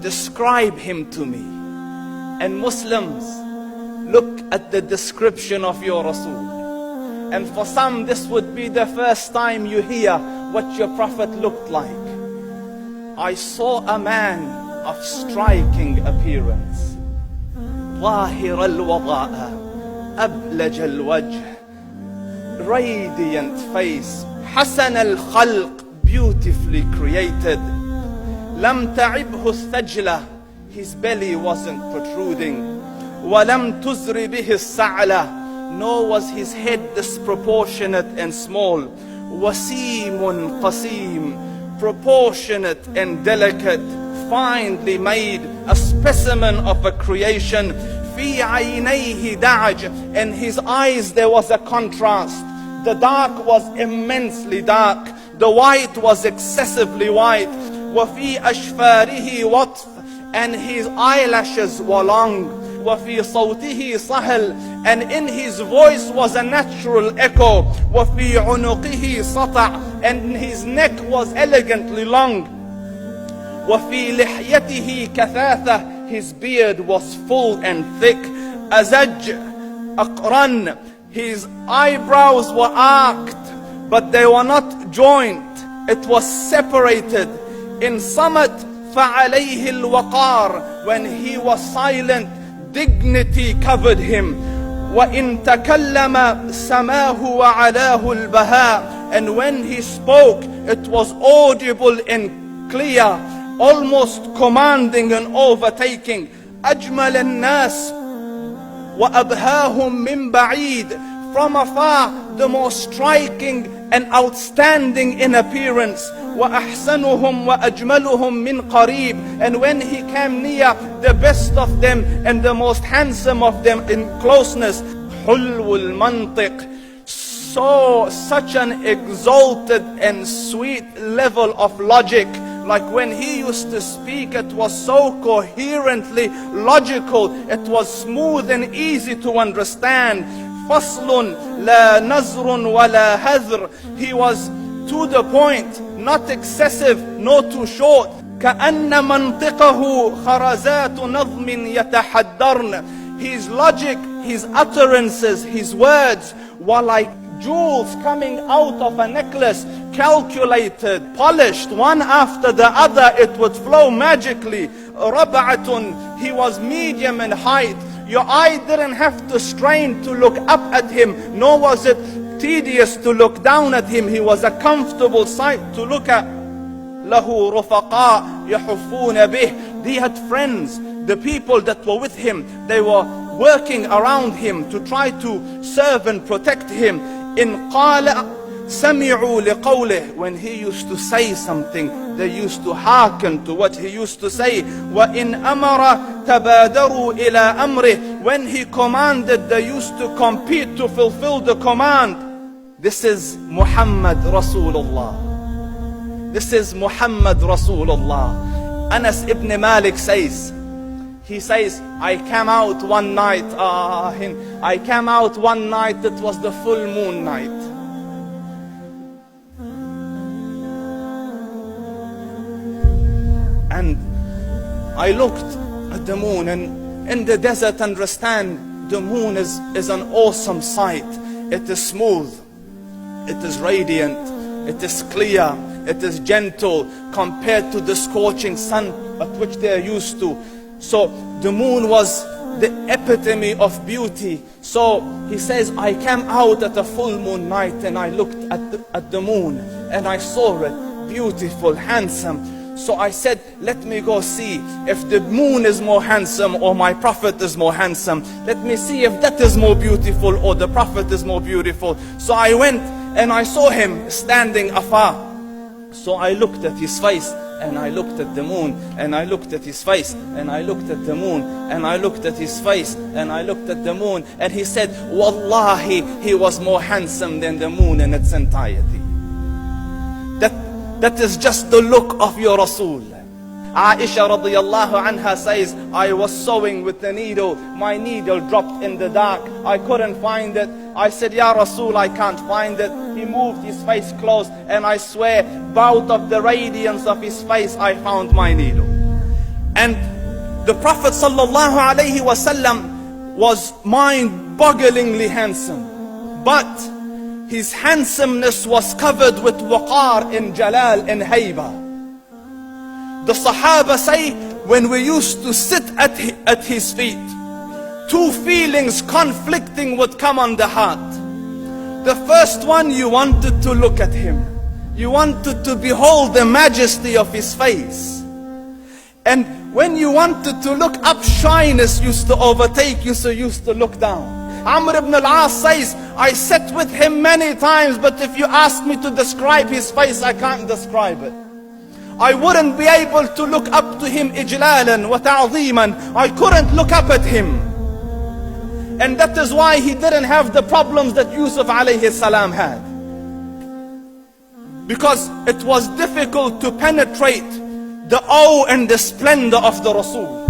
describe him to me. And Muslims, look at the description of your Rasul. And for some, this would be the first time you hear what your Prophet looked like. I saw a man of striking appearance. ظاهر الوضاء أبلج الوجه, radiant face, حسن الخلق, beautifully created. لم تعبه الثجلة, his belly wasn't protruding. ولم تزر به السعلة, nor was his head disproportionate and small. وسيم قسيم, proportionate and delicate, finely made, a specimen of a creation. في عينيه دعج, in his eyes there was a contrast. The dark was immensely dark, the white was excessively white. وفي أشفاره وطف, and his eyelashes were long. وفي صوته صهل, and in his voice was a natural echo. وفي عنقه سطع, and his neck was elegantly long. وفي لحيته كثاثة, his beard was full and thick. أزج أقرن, his eyebrows were arched, but they were not joined, it was separated. In صمت فعليه الوقار, when he was silent, dignity covered him. وإن تكلم سماه وعلاه البهاء, and when he spoke, it was audible and clear, almost commanding and overtaking. أجمل الناس وأبهاهم من بعيد, from afar the most striking and outstanding in appearance. وأحسنهم وأجملهم من قريب, and when he came near, the best of them and the most handsome of them in closeness. حلو المنطق, such an exalted and sweet level of logic. Like when he used to speak, it was so coherently logical, it was smooth and easy to understand. فصل لا نزر ولا هذر, he was to the point, not excessive, nor too short. كأن منطقه خرزات نظم يتحدرن, his logic, his utterances, his words were like jewels coming out of a necklace, calculated, polished, one after the other, it would flow magically. ربعة, he was medium in height. Your eye didn't have to strain to look up at him, nor was it tedious to look down at him. He was a comfortable sight to look at. له رفقاء يحفون به, he had friends, the people that were with him, they were working around him to try to serve and protect him. إن قال سمعوا لقوله, when he used to say something, they used to hearken to what he used to say. وإن أمر تبادروا إلى أمره, when he commanded, they used to compete to fulfill the command. This is Muhammad Rasulullah. This is Muhammad Rasulullah. Anas ibn Malik says, he says, I came out one night, I came out one night, it was the full moon night. And I looked at the moon, and in the desert, understand, the moon is an awesome sight. It is smooth, it is radiant, it is clear, it is gentle compared to the scorching sun at which they are used to. So the moon was the epitome of beauty. So he says, I came out at a full moon night and I looked at the moon and I saw it, beautiful, handsome. So I said, let me go see if the moon is more handsome or my Prophet is more handsome. Let me see if that is more beautiful or the Prophet is more beautiful. So I went and I saw him standing afar. So I looked at his face and I looked at the moon, and I looked at his face, and I looked at the moon, and I looked at his face, and I looked at the moon, and he said, Wallahi, he was more handsome than the moon in its entirety. That is just the look of your Rasul. Aisha radiyallahu anha says, I was sewing with the needle, my needle dropped in the dark, I couldn't find it. I said, Ya Rasul, I can't find it. He moved his face close, and I swear, out of the radiance of his face, I found my needle. And the Prophet sallallahu alaihi wasallam was mind-bogglingly handsome, but his handsomeness was covered with waqar and jalal and hayba. The Sahaba say, when we used to sit at his feet, two feelings conflicting would come on the heart. The first one, you wanted to look at him. You wanted to behold the majesty of his face. And when you wanted to look up, shyness used to overtake you, so you used to look down. Amr ibn al-As says, I sat with him many times, but if you ask me to describe his face, I can't describe it. I wouldn't be able to look up to him ijlalan wa ta'zeeman. I couldn't look up at him. And that is why he didn't have the problems that Yusuf alayhi salam had. Because it was difficult to penetrate the awe and the splendor of the Rasul.